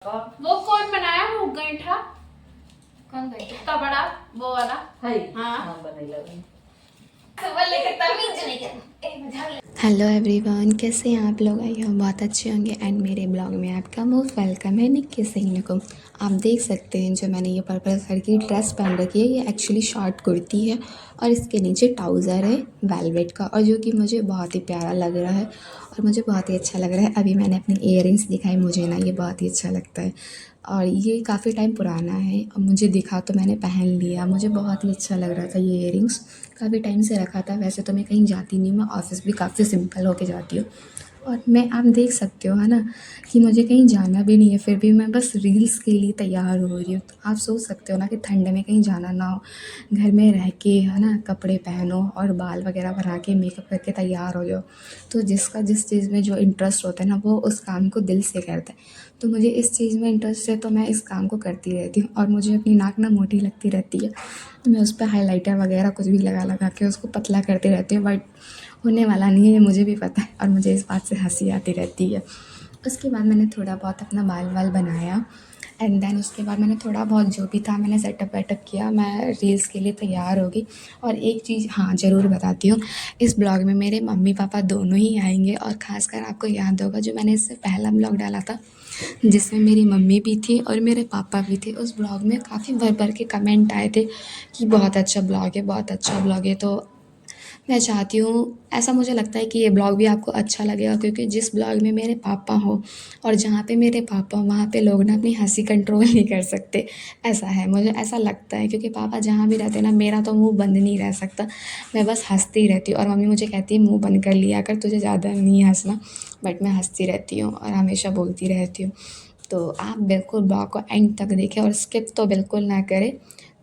वो कौन बनाया वो गैठा? कौन गैठा? इतना बड़ा वो वाला? है हाँ हाँ बनेला तो बोले कि तमीज नहीं करना। ए मजा ले। हेलो एवरीवन, कैसे हैं आप लोग? आई होप बहुत अच्छे होंगे एंड मेरे ब्लॉग में आपका मोस्ट वेलकम है निक्की सिंह को। आप देख सकते हैं जो मैंने ये पर्पल कलर की ड्रेस पहन रखी है, ये एक्चुअली शॉर्ट कुर्ती है और इसके नीचे ट्राउज़र है वेलवेट का, और जो कि मुझे बहुत ही प्यारा लग रहा है और मुझे बहुत ही अच्छा लग रहा है। अभी मैंने अपनी इयररिंग्स दिखाई, मुझे ना ये बहुत ही अच्छा लगता है और ये काफ़ी टाइम पुराना है। अब मुझे दिखा तो मैंने पहन लिया, मुझे बहुत ही अच्छा लग रहा था ये इयररिंग्स। काफ़ी टाइम से रखा था। वैसे तो मैं कहीं जाती नहीं हूँ, मैं ऑफ़िस भी काफ़ी सिंपल होके जाती हूँ और मैं, आप देख सकते हो है ना, कि मुझे कहीं जाना भी नहीं है, फिर भी मैं बस रील्स के लिए तैयार हो रही हूँ। तो आप सोच सकते हो ना कि ठंड में कहीं जाना ना हो, घर में रह के है ना कपड़े पहनो और बाल वगैरह बना के मेकअप करके तैयार हो जाओ। तो जिसका जिस चीज़ में जो इंटरेस्ट होता है ना, वो उस काम को दिल से करता है। तो मुझे इस चीज़ में इंटरेस्ट है तो मैं इस काम को करती रहती हूँ। और मुझे अपनी नाक ना मोटी लगती रहती है तो मैं उस पर हाइलाइटर वगैरह कुछ भी लगा लगा के उसको पतला करती रहती हूँ, बट होने वाला नहीं है ये मुझे भी पता है और मुझे इस बात से हंसी आती रहती है। उसके बाद मैंने थोड़ा बहुत अपना बाल वाल बनाया एंड देन उसके बाद मैंने थोड़ा बहुत जो भी था मैंने सेटअप वेटअप किया, मैं रील्स के लिए तैयार हो गई। और एक चीज़ हाँ ज़रूर बताती हूँ, इस ब्लॉग में मेरे मम्मी पापा दोनों ही आएंगे और ख़ासकर आपको याद होगा जो मैंने इससे पहला ब्लॉग डाला था जिसमें मेरी मम्मी भी थी और मेरे पापा भी थे। उस ब्लॉग में काफ़ी भर भर के कमेंट आए थे कि बहुत अच्छा ब्लॉग है, बहुत अच्छा ब्लॉग है। तो मैं चाहती हूँ, ऐसा मुझे लगता है कि ये ब्लॉग भी आपको अच्छा लगेगा, क्योंकि जिस ब्लॉग में मेरे पापा हो और जहाँ पे मेरे पापा हो वहाँ पे लोग ना अपनी हंसी कंट्रोल नहीं कर सकते। ऐसा है, मुझे ऐसा लगता है, क्योंकि पापा जहाँ भी रहते हैं ना मेरा तो मुंह बंद नहीं रह सकता, मैं बस हंसती रहती हूँ। और मम्मी मुझे कहती है मुंह बंद कर लिया कर, तुझे ज़्यादा नहीं हंसना, बट मैं हंसती रहती हूँ और हमेशा बोलती रहती हूँ। तो आप बिल्कुल ब्लॉग को एंड तक देखें और स्किप तो बिल्कुल ना करें।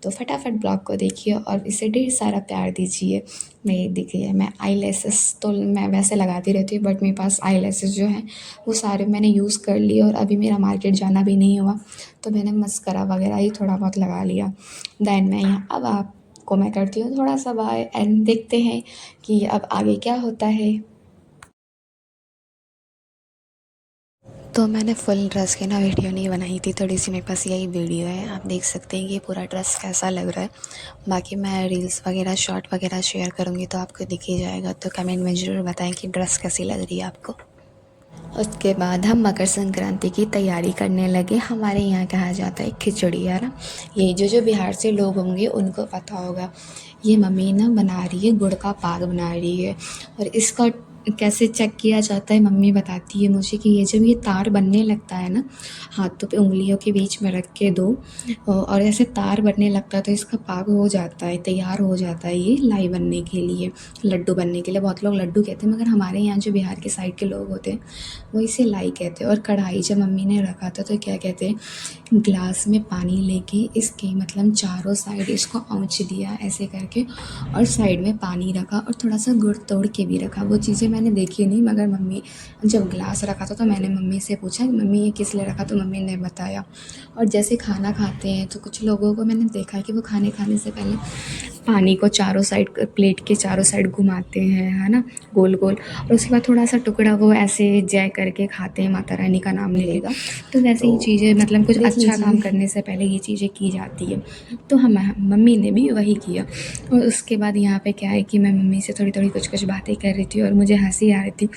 तो फटाफट ब्लॉग को देखिए और इसे ढेर सारा प्यार दीजिए। मैं देखिए, मैं आई लेसेस तो मैं वैसे लगाती रहती हूँ, बट मेरे पास आई लेसेस जो हैं वो सारे मैंने यूज़ कर लिए और अभी मेरा मार्केट जाना भी नहीं हुआ तो मैंने मस्करा वगैरह ही थोड़ा बहुत लगा लिया। देन मैं यहाँ अब आपको मैं करती हूँ थोड़ा सा बाय एंड देखते हैं कि अब आगे क्या होता है। तो मैंने फुल ड्रेस की ना वीडियो नहीं बनाई थी, थोड़ी सी मेरे पास यही वीडियो है। आप देख सकते हैं कि ये पूरा ड्रेस कैसा लग रहा है। बाकी मैं रील्स वगैरह शॉर्ट वगैरह शेयर करूँगी तो आपको दिख ही जाएगा। तो कमेंट में ज़रूर बताएं कि ड्रेस कैसी लग रही है आपको। उसके बाद हम मकर संक्रांति की तैयारी करने लगे। हमारे यहाँ कहा जाता है खिचड़ी, है ना। ये जो बिहार से लोग होंगे उनको पता होगा। ये मम्मी ना बना रही है, गुड़ का पाक बना रही है और इसका कैसे चेक किया जाता है मम्मी बताती है मुझे कि ये जब ये तार बनने लगता है ना, हाथों पे उंगलियों के बीच में रख के दो और ऐसे तार बनने लगता है तो इसका पाक हो जाता है, तैयार हो जाता है ये लाई बनने के लिए, लड्डू बनने के लिए। बहुत लोग लड्डू कहते हैं मगर हमारे यहाँ जो बिहार के साइड के लोग होते हैं वो इसे लाई कहते हैं। और कढ़ाई जब मम्मी ने रखा था तो क्या कहते हैं, ग्लास में पानी लेके इसके मतलब चारों साइड इसको औंच दिया ऐसे करके और साइड में पानी रखा और थोड़ा सा गुड़ तोड़ के भी रखा। वो चीज़ें मैंने देखी नहीं, मगर मम्मी जब ग्लास रखा था तो मैंने मम्मी से पूछा कि मम्मी ये किस लिए रखा, तो मम्मी ने बताया। और जैसे खाना खाते हैं तो कुछ लोगों को मैंने देखा है कि वो खाने से पहले पानी को चारों साइड, प्लेट के चारों साइड घुमाते हैं, है ना, गोल गोल, और उसके बाद थोड़ा सा टुकड़ा वो ऐसे जय करके खाते हैं, माता रानी का नाम लेगा। तो वैसे ही चीज़ें मतलब कुछ अच्छा काम करने से पहले ये चीज़ें की जाती है। तो हम मम्मी ने भी वही किया। और उसके बाद यहाँ पे क्या है कि मैं मम्मी से थोड़ी थोड़ी कुछ बातें कर रही थी और मुझे हंसी आ रही थी।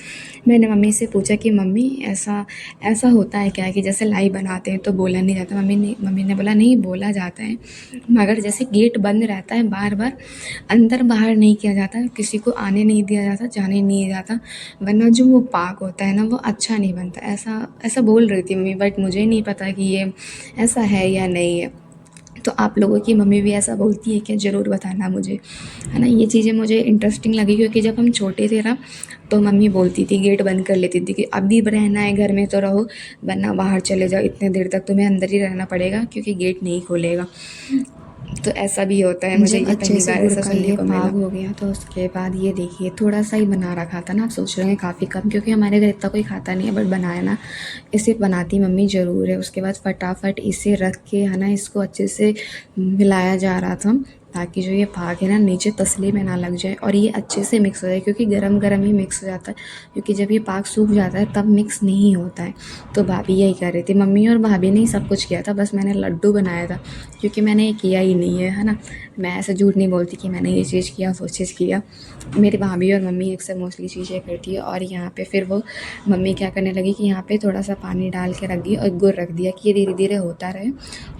मैंने मम्मी से पूछा कि मम्मी ऐसा ऐसा होता है क्या कि जैसे लाई बनाते हैं तो बोला नहीं जाता। मम्मी ने बोला नहीं बोला जाता है, मगर जैसे गेट बंद रहता है बार बार, अंदर बाहर नहीं किया जाता, किसी को आने नहीं दिया जाता, जाने नहीं जाता, वरना जो वो पाक होता है ना वो अच्छा नहीं बनता। ऐसा ऐसा बोल रही थी मम्मी, बट मुझे नहीं पता कि ये ऐसा है या नहीं है। तो आप लोगों की मम्मी भी ऐसा बोलती है क्या, ज़रूर बताना मुझे, है ना। ये चीज़ें मुझे इंटरेस्टिंग लगी क्योंकि जब हम छोटे थे ना तो मम्मी बोलती थी, गेट बंद कर लेती थी कि अभी रहना है घर में तो रहो, वरना बाहर चले जाओ, इतने देर तक तुम्हें अंदर ही रहना पड़ेगा क्योंकि गेट नहीं खोलेगा। तो ऐसा भी होता है, मुझे ये पहली बार ऐसा सुनने को मिला। हो गया तो उसके बाद ये देखिए थोड़ा सा ही बना रखा था ना, आप सोच रहे हैं काफ़ी कम, क्योंकि हमारे घर इतना कोई खाता नहीं है, बट बनाया ना इसे बनाती मम्मी ज़रूर है। उसके बाद फटाफट इसे रख के है ना इसको अच्छे से मिलाया जा रहा था ताकि जो ये पाक है ना नीचे तसले में ना लग जाए और ये अच्छे से मिक्स हो जाए, क्योंकि गरम गरम ही मिक्स हो जाता है, क्योंकि जब ये पाक सूख जाता है तब मिक्स नहीं होता है। तो भाभी यही कर रही थी, मम्मी और भाभी ने ही सब कुछ किया था, बस मैंने लड्डू बनाया था, क्योंकि मैंने ये किया ही नहीं है ना। मैं ऐसे झूठ नहीं बोलती कि मैंने ये चीज़ किया वो चीज़ किया। मेरी भाभी और मम्मी अक्सर मोस्टली चीज़ें करती है। और यहाँ पे फिर वो मम्मी क्या करने लगी कि यहाँ पे थोड़ा सा पानी डाल के रख दिया और गुड़ रख दिया कि ये धीरे धीरे होता रहे।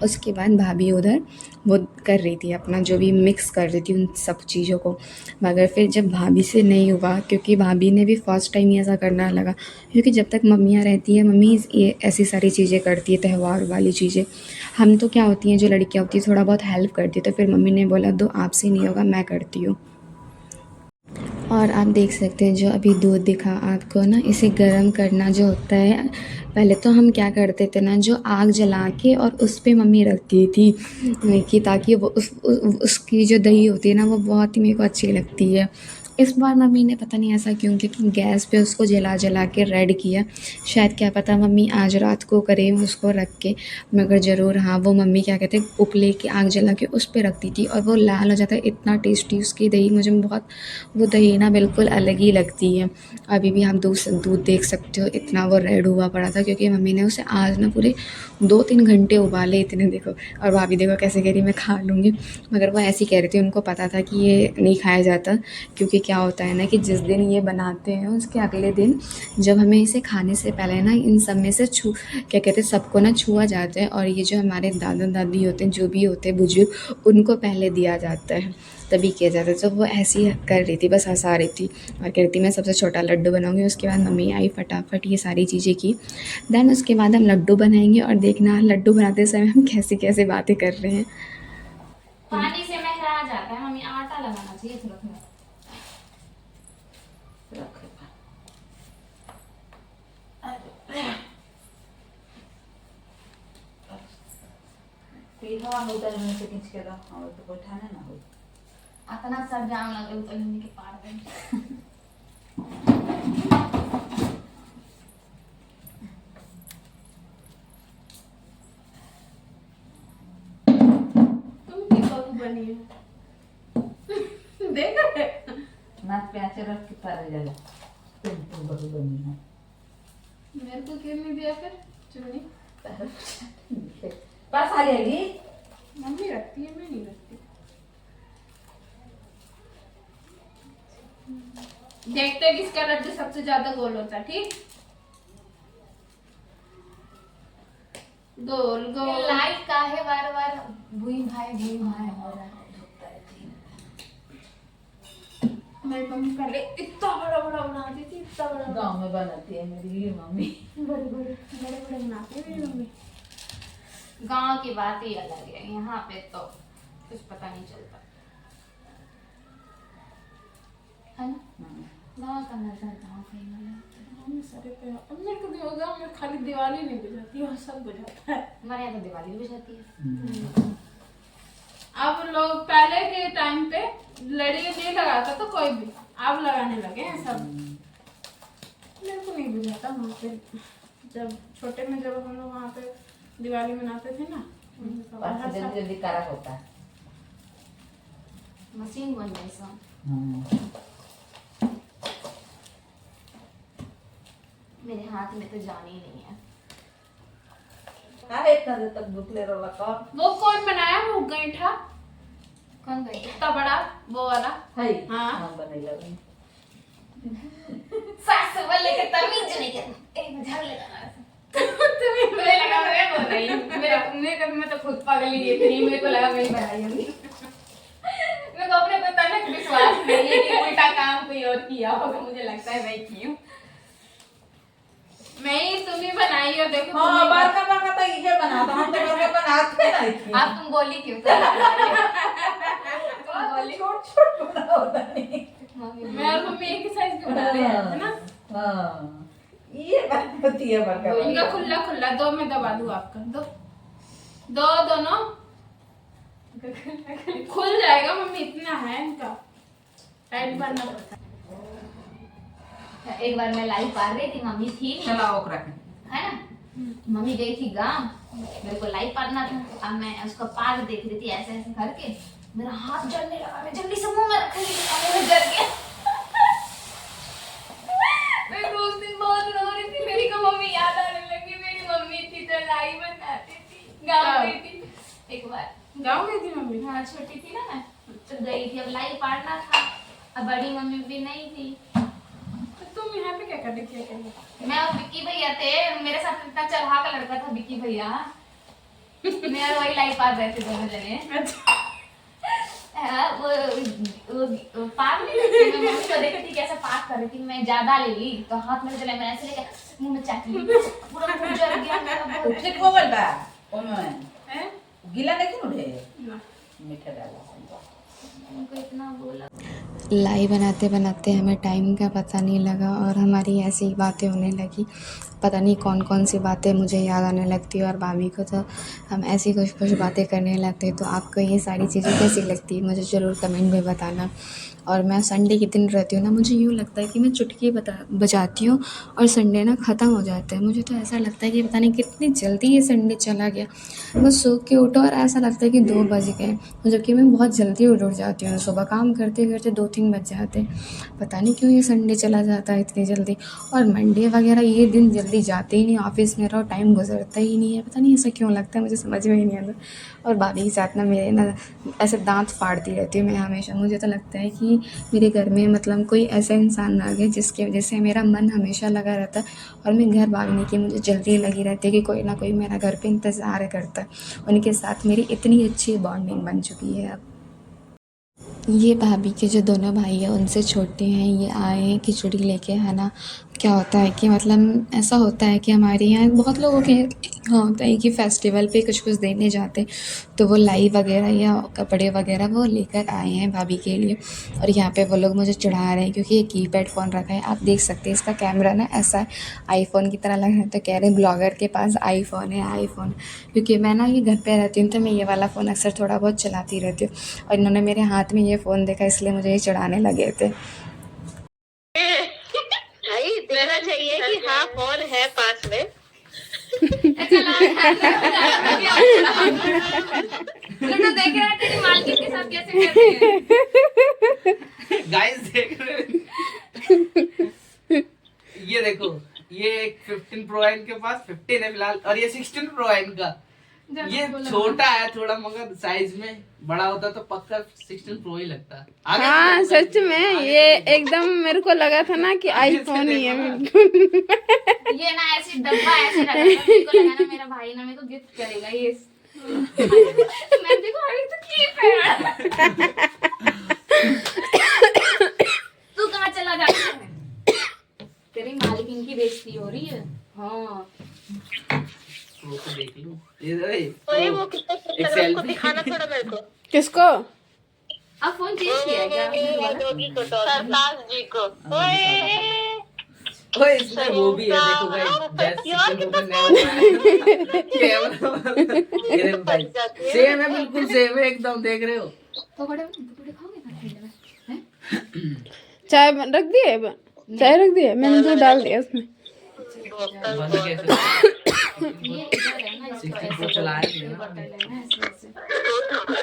उसके बाद भाभी उधर वो कर रही थी अपना जो भी मिक्स कर रही थी उन सब चीज़ों को। मगर फिर जब भाभी से नहीं हुआ, क्योंकि भाभी ने भी फर्स्ट टाइम ही ऐसा करना लगा, क्योंकि जब तक मम्मियाँ रहती हैं मम्मी ये ऐसी सारी चीज़ें करती है त्यौहार वाली चीज़ें। हम तो क्या होती हैं जो लड़कियाँ होती हैं थोड़ा बहुत हेल्प करती है, तो फिर मम्मी ने बोला दो आपसे नहीं होगा मैं करती हूँ। और आप देख सकते हैं जो अभी दूध दिखा आपको ना, इसे गर्म करना जो होता है, पहले तो हम क्या करते थे ना जो आग जला के और उस पे मम्मी रखती थी कि ताकि वो उसकी जो दही होती है ना वो बहुत ही मेरे को अच्छी लगती है। इस बार मम्मी ने पता नहीं ऐसा क्यों किया कि गैस पे उसको जला जला के रेड किया। शायद क्या पता मम्मी आज रात को करें उसको रख के, मगर ज़रूर हाँ वो मम्मी क्या कहते हैं उपले की आग जला के उस पे रखती थी और वो लाल हो जाता है। इतना टेस्टी उसकी दही, मुझे बहुत वो दही ना बिल्कुल अलग ही लगती है। अभी भी आप दूध देख सकते हो इतना वो रेड हुआ पड़ा था, क्योंकि मम्मी ने उसे आज ना पूरे 2-3 घंटे उबाले इतने, देखो। और भाभी देखो कैसे कह रही मैं खा लूँगी, मगर वो ऐसी कह रही थी, उनको पता था कि ये नहीं खाया जाता। क्योंकि क्या होता है ना कि जिस दिन ये बनाते हैं उसके अगले दिन जब हमें इसे खाने से पहले ना इन सब में से क्या कहते हैं सबको ना छुआ जाता है, और ये जो हमारे दादा दादी होते हैं जो भी होते हैं बुजुर्ग उनको पहले दिया जाता है, तभी किया जाता है। तो वो ऐसी ही कर रही थी, बस हँसा रही थी और कह रही थी मैं सबसे छोटा लड्डू बनाऊंगी। उसके बाद मम्मी आई फटाफट ये सारी चीज़ें की। देन उसके बाद हम लड्डू बनाएंगे और देखना लड्डू बनाते समय हम कैसे कैसे बातें कर रहे हैं। पानी से महरा जाता है मम्मी, आटा लगाना चाहिए थोड़ा थोड़ा। उधर में से खींच के रखा हो तो बैठाने ना हो। अतना सर जाम लगे उतरने के पार में। तुम की बहू बनी हो। देख रहे नाक पे आचे रख के पार जाला। तुम तो बहू बनी है। मेरे को क्यों नहीं दिया फिर चुन्नी? पास आ जाएगी। मम्मी रखती है, मैं नहीं रखती। देखते हैं किसका लड्डू सबसे ज्यादा गोल होता है। ठीक, गोल गोल लाइट का है बार बार भूई भाई हो रहा है। मेरी मम्मी पहले इतना बड़ा बड़ा बनाती थी, इतना बड़ा गांव में बनाती है मेरी मम्मी। बड़े बड़े बनाती है मेरी मम्मी। गांव की बात ही अलग है, यहाँ पे तो कुछ पता नहीं चलता है ना। गांव का नजर गांव का ही नजर। मम्मी सारे पे अब मेरे को दिवाली में खाली दिवाली नहीं बुझाती और सब बुझाता है। हमारे यहाँ तो दिवाली भी बुझाती है। अब लोग पहले के टाइम पे लड़ी नहीं लगाता तो कोई भी, अब लगाने लगे हैं सब। मेरे को नहीं बुझाता वहाँ पे, जब छोटे में जब हम लोग वहाँ पे दिवाली मनाते थे ना, जल्दी जल्दी कारा होता है। मशीन बन गई सब। मेरे हाथ में तो जान ही नहीं है। इतना देर तक भूखले रहो कौन? वो कौन बनाया वो गैठा? कौन गई? इतना बड़ा वो वाला? है हाँ। हाँ बनेगा। सास वाले के तमीज नहीं करना। एक झाड़ लगाना है। तुम्हें मुझे लगा मैं बोल रही हूँ, मैं तो खुद पागल ही इतनी, मेरे को लगा मैं ही बनाई होंगी। मेरे को अपने पे तनिक विश्वास नहीं है कि उल्टा काम कोई और किया होगा, मुझे लगता है मैं की हूँ। मैं ही तुम्हें बनाई और देखो हाँ बारका बारका तो इसे बनाता, हम तो बारका बनाते नहीं। आप तुम बोली क्यों? तुम बोली छोट छोट बना होता नहीं। मैं और मम्मी एक ही साइज के बनाते हैं, है ना? हाँ ये बात होती है बारका। इनका खुला खुला दो मैं दबा दूँ आपका, दो दो दोनों खुल जाएगा मम्मी, इतना है इनका, टाइट बनना पड़ता है। एक बार मैं लाइव पार रही थी, मम्मी थी नहीं, चला ओकरा के है ना। मम्मी गई थी गांव, मेरे को लाइव पारना था। अब मैं उसको पार देख रही थी ऐसे ऐसे करके, मेरा हाथ जलने लगा, मैं जल्दी से मुंह में रखने लगी, मेरा जल गया। मैं उस दिन बहुत रो रही थी, मेरी को मम्मी याद आने लगी। मेरी मम्मी थी तो लाई बनाती थी, गाँव गई थी एक बार। गाँव गई थी मम्मी? हाँ छोटी थी ना मैं, तो गई थी। अब लाई पाड़ना था, अब बड़ी मम्मी भी नहीं थी। तो तुम यहाँ पे क्या कर रही थी? मैं और विक्की भैया थे, मेरे साथ इतना चढ़ा का लड़का था विक्की भैया। मैं और वही लाई पार रहे थे दोनों जने। वो पार नहीं रही थी, मैं मम्मी को देखी थी कैसे पार कर रही थी। मैं ज्यादा ले ली तो हाथ में चला, मैंने ऐसे लेके मुंह में चाट ली, पूरा मुंह जल गया मेरा। उठे खोबल बा ओमे हैं? गीला लेकिन उठे ना। मीठा डाला उनको इतना बोला। लाई बनाते बनाते हमें टाइम का पता नहीं लगा और हमारी ऐसी ही बातें होने लगी। पता नहीं कौन कौन सी बातें मुझे याद आने लगती और भाभी को, तो हम ऐसी कुछ कुछ बातें करने लगते। तो आपको ये सारी चीज़ें कैसी लगती है मुझे ज़रूर कमेंट में बताना। और मैं संडे के दिन रहती हूँ ना, मुझे यूँ लगता है कि मैं चुटकी बजाती हूँ और संडे ना ख़त्म हो जाता है। मुझे तो ऐसा लगता है कि पता नहीं कितनी जल्दी ये संडे चला गया। मैं सो के उठो और ऐसा लगता है कि 2 बज गए, जबकि मैं बहुत जल्दी उठ जाती हूँ। सुबह काम करते करते 2-3 बज जाते हैं। पता नहीं क्यों ये संडे चला जाता है इतनी जल्दी। और मंडे वगैरह ये दिन जल्दी जाते ही नहीं, ऑफिस में रहो टाइम गुजरता ही नहीं है। पता नहीं ऐसा क्यों लगता है, मुझे समझ में ही नहीं आता। और भाभी के साथ ना मेरे ना ऐसे दांत फाड़ती रहती हूँ मैं हमेशा। मुझे तो लगता है कि मेरे घर में मतलब कोई ऐसा इंसान ना आ गया जिसकी वजह से मेरा मन हमेशा लगा रहता है और मैं घर भागने की मुझे जल्दी लगी रहती है कि कोई ना कोई मेरा घर पे इंतज़ार करता है। उनके साथ मेरी इतनी अच्छी बॉन्डिंग बन चुकी है अब। ये भाभी के जो दोनों भाई हैं उनसे छोटे हैं, ये आए हैं खिचड़ी लेके, है ना। क्या होता है कि मतलब ऐसा होता है कि हमारे यहाँ बहुत लोगों के यहाँ होता है कि फेस्टिवल पे कुछ कुछ देने जाते हैं, तो वो लाई वगैरह या कपड़े वगैरह वो लेकर आए हैं भाभी के लिए। और यहाँ पे वो लोग मुझे चढ़ा रहे हैं क्योंकि ये कीपैड फ़ोन रखा है। आप देख सकते हैं इसका कैमरा ना ऐसा है, आईफ़ोन की तरह लग रहा है। तो कह रहे हैं ब्लॉगर के पास आईफ़ोन है, आईफ़ोन। क्योंकि मैं ना ये घर पे रहती हूँ तो मैं ये वाला फ़ोन अक्सर थोड़ा बहुत चलाती रहती हूँ और इन्होंने मेरे हाथ में ये फ़ोन देखा इसलिए मुझे ये चढ़ाने लगे थे। भाई देना चाहिए कि हाँ फोन है पास में। लड्डू देख रहा है तेरी मालकिन के साथ कैसे करती है। गाइस देख रहे हैं? ये देखो, ये एक 15 प्रो है इनके पास, 15 है फिलहाल, और ये 16 प्रो है इनका। ये छोटा है थोड़ा, मगर साइज में बड़ा होता तो पक्का 16 प्रो ही लगता। हाँ सच में ये एकदम मेरे को लगा था ना कि आईफोन ही है। ये ना ऐसी डब्बा ऐसे रखा था, मेरे को लगा ना मेरा भाई ना मेरे को गिफ्ट करेगा ये। मैं देखो अभी तो कीपैड। तू कहाँ चला जाता है? तेरी मालकिन की बेइज्जती हो रही है। हाँ प्रो को देख लो। ये ओए वो कितना सुंदर है, उसको दिखाना थोड़ा मेरे को। किसको? अब फोन चेंज किया क्या? योगी को तो सरताज जी को। ओए ओए इसमें वो भी है, देखो गाइस, यार कितना कैमरा ये देखो गाइस, सेम है, बिल्कुल सेम है एकदम, देख रहे हो? पकौड़े पकौड़े खाओगे ना ठंडे में? हैं? चाय रख दिए? चाय रख दिए? मैंने दूध डाल दिया उसमें। बंद कैसे? ये इधर है ना, इसको 16 प्रो चला रहे हैं ना। बटन लेना है ऐसे ऐसे।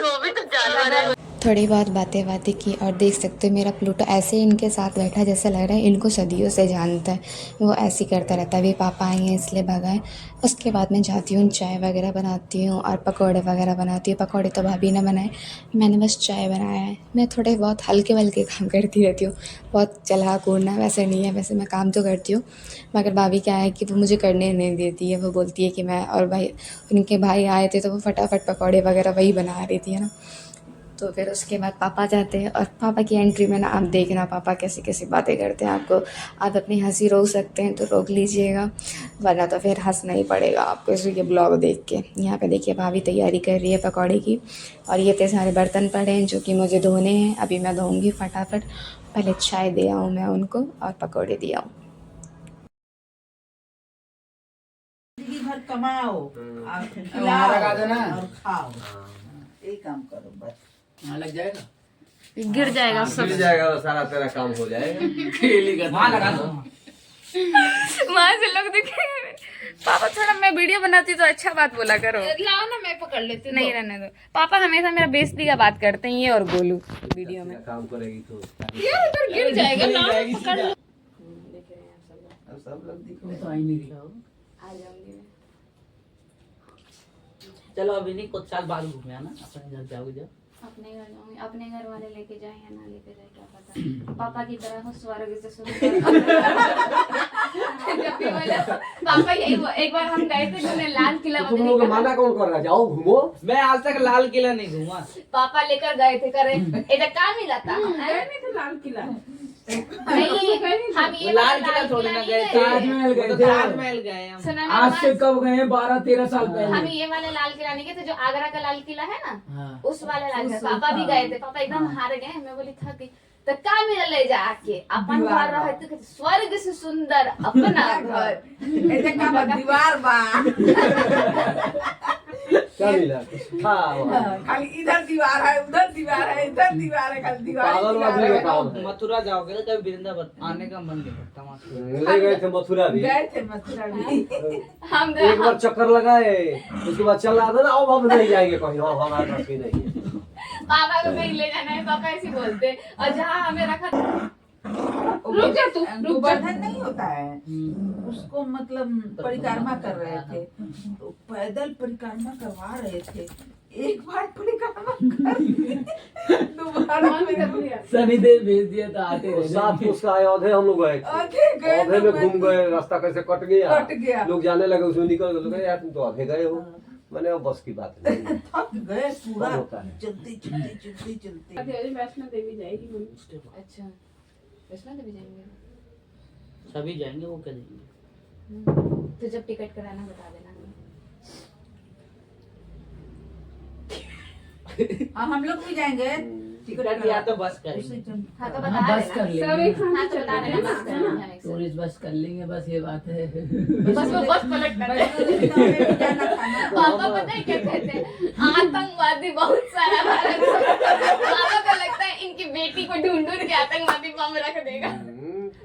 वो भी तो जानवर है। थोड़ी बहुत बातें की और देख सकते हो मेरा प्लूटो ऐसे इनके साथ बैठा है जैसे लग रहा है इनको सदियों से जानता है। वो ऐसे ही करता रहता है। अभी पापा आए हैं इसलिए भगाए। उसके बाद मैं जाती हूँ चाय वगैरह बनाती हूँ और पकौड़े वगैरह बनाती हूँ। पकौड़े तो भाभी ने बनाए, मैंने बस चाय बनाया है। मैं थोड़े बहुत हल्के वल्के काम करती रहती हूँ, बहुत चला कूदना वैसे नहीं है। वैसे मैं काम तो करती हूँ मगर भाभी क्या है कि वो मुझे करने नहीं देती है। वो बोलती है कि मैं, और भाई उनके भाई आए थे तो वो फटाफट पकौड़े वगैरह वही बना रही थी, है ना। तो फिर उसके बाद पापा जाते हैं और पापा की एंट्री में ना आप देखना पापा कैसी कैसी बातें करते हैं। आपको, आप अपनी हंसी रोक सकते हैं तो रोक लीजिएगा, वरना तो फिर हंसना ही पड़ेगा आपको इस ये ब्लॉग देख के। यहाँ पे देखिए भाभी तैयारी कर रही है पकौड़े की और ये इतने सारे बर्तन पड़े हैं जो कि मुझे धोने हैं। अभी मैं धोऊँगी फटाफट। पहले चाय दे आऊँ मैं उनको और पकौड़े दिया आऊँ। जिंदगी भर कमाओ और वहाँ खिलाओ लगा दो ना। और खाओ, यही काम करो बस। वहाँ लग जाएगा, गिर जाएगा सब। मिल जाएगा वो सारा, तेरा काम हो जाएगा। वहाँ लगा दो। वहाँ से लोग दिखेंगे। पापा थोड़ा मैं वीडियो बनाती तो अच्छा बात बोला करो। लाओ ना, मैं पकड़ लेती हूँ। नहीं रहने दो। पापा हमेशा मेरा बेइज्जती का बात करते हैं, ये और गोलू वीडियो में। काम करेगी तो यार इधर गिर जाएगा, लाओ पकड़ लो। सब लोग दिख तो आई नहीं दिखाओ। आ जाऊंगी मैं। चलो अभी नहीं, कुछ साल बाद घूमे आना, अपने घर जाओगे जब। अपने घर जाऊंगी, अपने घर वाले लेके जाए या ना लेके जाए क्या पता। पापा की तरह हो स्वर्ग से सुंदर। जब भी बोले पापा यही एक बार हम गए थे घूमने लाल किला। तुम लोग माना कौन कर रहा है? जाओ घूमो। मैं आज तक लाल किला नहीं घूमा। पापा लेकर गए थे करे इधर कहाँ मिला था? गए नहीं थे लाल किला। नहीं हम ये लाल किला थोड़ी ना गए थे, ताजमहल गए थे। ताजमहल गए हम। सुना आज से कब गए? 12-13 साल हम पहले। ये वाले लाल किला नहीं गए थे, जो आगरा का लाल किला है ना, हाँ। उस वाले लाल किला पापा भी गए थे। पापा एकदम हार गए। मैं बोली था कि तो का मेरा ले जा आके अपन घर रहे तो स्वर्ग से सुंदर अपना घर। दीवार बा क्या मिला? हाँ खाली इधर दीवार है, उधर दीवार है, इधर दीवार है, खाली दीवार ही पागल दीवार आदमी है। का काम है। मथुरा जाओगे तो कभी वृंदावन आने का मन नहीं करता वहाँ। ले गए थे मथुरा भी। गए थे मथुरा भी। हम एक बार चक्कर लगाए, उसके बाद चल रहा था ना, अब हम नहीं जाएंगे कहीं। हाँ हमारे पास भी नहीं है। पापा को नहीं ले जाना है, पापा ऐसे बोलते। और जहाँ हमें रखा रुक जा तू, रुक जा। गोवर्धन नहीं होता है, उसको मतलब परिक्रमा कर रहे थे, तो पैदल परिक्रमा करवा रहे थे। एक बार परिक्रमा कर दोबारा शनिदेव भेज दिया था, आते तो रहे। साथ में उसका अयोध्या हम लोग गए थे। आगे गए अयोध्या तो में घूम गए, रास्ता कैसे कट गया। कट गया। लोग जाने लगे, उसमें निकल गए। लोग कहे, यार तुम तो आधे गए हो। मैंने अब बस की बात नहीं। थक गए पूरा, सब होता है। चलते चलते चलते चलते। अरे वैष्णो देवी जाएगी मम्मी। अच्छा वैष्णो देवी जाएंगे सभी जाएंगे, वो क्या देंगे। तो जब टिकट कराना बता देना। हाँ हम लोग भी जाएंगे। टिकट या तो बस उसी करेंगे। दिन। हाँ तो हाँ, बता बस कर देना। लेंगे। हाँ तो बता देना, बस कर लेंगे हम एक साथ। टूरिस्ट बस कर लेंगे, बस ये बात है। बस वो बस पलट कर दे। वैष्णो देवी तो हमें भी जाना था ना। पापा पता है क्या कहते हैं? आतंकवादी बहुत सारा भारत में। पापा को लगता है इनकी बेटी को ढूंढ ढूंढ के आतंकवादी बम रख देगा।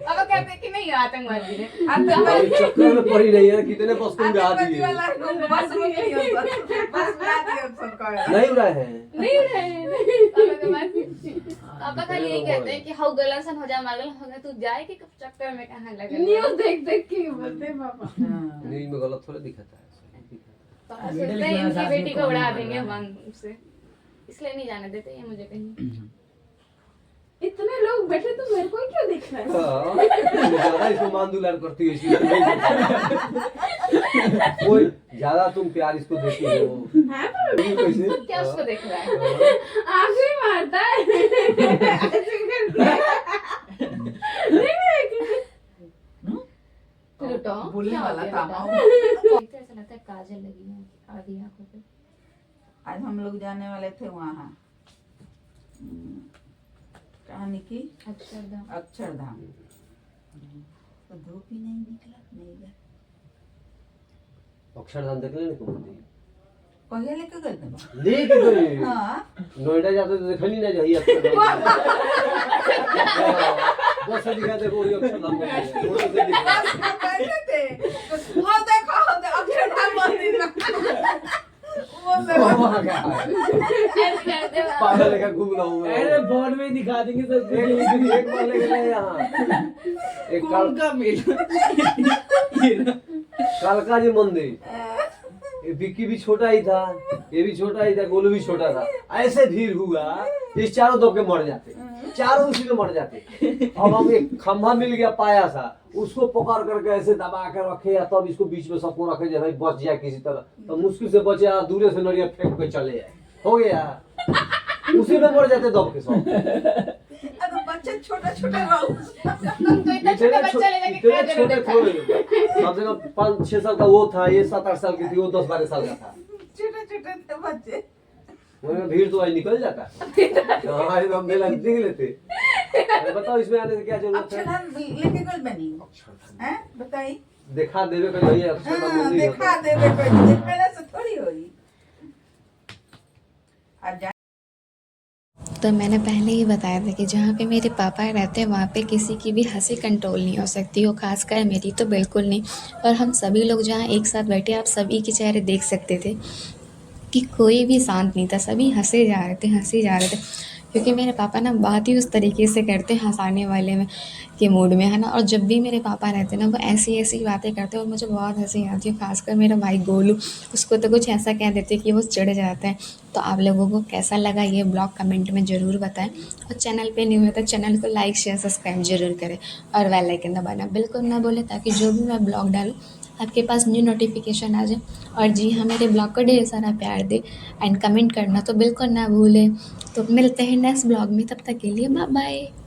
पापा कहते हैं कि नहीं आतंकवादी है। अरे चक्कर में पड़ी नहीं है, कितने बस को उड़ा आतंकवादी दिए। वाला को बस में नहीं हो सकता, बस उड़ा दिया सबको। नहीं उड़ाए हैं। नहीं रहे पापा के बाद पापा खाली यही कहते हैं कि हाउ गलनसन हो जा मागल हो गया तू जाए कि कब चक्कर में कहाँ लगा। न्यूज़ देख देख के बोलते हैं पापा। न्यूज में गलत थोड़ा दिखाता है। पापा सोचते हैं इनकी बेटी को उड़ा देंगे हम से, इसलिए नहीं जाने देते ये मुझे कहीं। इतने लोग बैठे तो मेरे को ही क्यों दिख रहा है? हाँ, ज्यादा इसको मान दुलार करती है इसलिए नहीं करती। कोई ज्यादा तुम प्यार इसको देती हो। हाँ, पर ये कैसे? क्या उसको देख रहा है? आँख भी मारता है। ऐसे करता है। प्लूटो बोलने वाला था। देखते ऐसा लगता है काजल लगी है आधी आंखों पे। आज हम लोग जाने वाले थे वहाँ कहानी की अक्षरधाम। अक्षरधाम, तो धूप ही नहीं निकला, नहीं गया। अक्षरधाम देख लेने को बोलती है। कहिया लेके गए थे? लेके गए। हाँ नोएडा जाते तो देखा नहीं ना जाइए अक्षरधाम। बस से दिखा देखो ये अक्षरधाम बोलती है। फोटो से दिखा। कैसे थे? तो हाँ देखो अक्षरधाम मंदिर वो वहाँ का है। पागल लेकर घूम रहा हूँ मैं। अरे बोर्ड में दिखा देंगे सब। एक बार लेके गए यहाँ। एक कौन का मेला? कालका जी मंदिर। ये विक्की भी छोटा ही था, ये भी छोटा ही था, गोलू भी छोटा था। ऐसे भीड़ हुआ इस चारों दब के मर जाते, चारों उसी में मर जाते। अब हम एक खंभा मिल गया पाया सा, उसको पकड़ करके ऐसे दबा कर रखे या तब इसको बीच में सबको रखे भाई बच जाए किसी तरह। तो मुश्किल से बचे, दूरे से नरिया फेंक के चले जाए, हो गया। उसी में मर जाते दब के सब। बच्चे छोटे छोटे रहू। तुमको इतना छोटा बच्चा ले जाके क्या इतने छोटे करोगे? थोड़े, कम से कम 5-6 साल का वो था, ये 7-8 साल की थी, वो 10-12 साल का था। छोटे छोटे थे बच्चे। मैंने भीड़ तो आज निकल जाता है। हाँ हम मेला निकल लेते। अरे बताओ इसमें आने से क्या जरूरत है? अक्षरधाम लेके गए बनी हैं बताइए। देखा देवे का ये अक्षरधाम हाँ, मंदिर देखा होता है। देवे कोई देखने से थोड़ी होई। आज तो मैंने पहले ही बताया था कि जहाँ पे मेरे पापा रहते हैं वहाँ पे किसी की भी हंसी कंट्रोल नहीं हो सकती, वो खासकर मेरी तो बिल्कुल नहीं। और हम सभी लोग जहाँ एक साथ बैठे आप सभी के चेहरे देख सकते थे कि कोई भी शांत नहीं था, सभी हंसे जा रहे थे, हंसे जा रहे थे, क्योंकि मेरे पापा ना बात ही उस तरीके से करते हैं हंसाने वाले में के मूड में, है ना। और जब भी मेरे पापा रहते हैं ना वो ऐसी ऐसी बातें करते हैं और मुझे बहुत हंसी आती है, खासकर मेरा भाई गोलू, उसको तो कुछ ऐसा कह देते हैं कि वो चिढ़ जाता है। तो आप लोगों को कैसा लगा ये ब्लॉग कमेंट में ज़रूर बताएं, और चैनल पे न्यू है तो चैनल को लाइक शेयर सब्सक्राइब जरूर करें, और बेल आइकन दबाना बिल्कुल ना भूलें, ताकि जो भी मैं ब्लॉग डालूँ आपके पास न्यू नोटिफिकेशन आ जाए। और जी हाँ, मेरे ब्लॉग को ढेर सारा प्यार दे एंड कमेंट करना तो बिल्कुल ना भूलें। तो मिलते हैं नेक्स्ट ब्लॉग में, तब तक के लिए बाय बाय।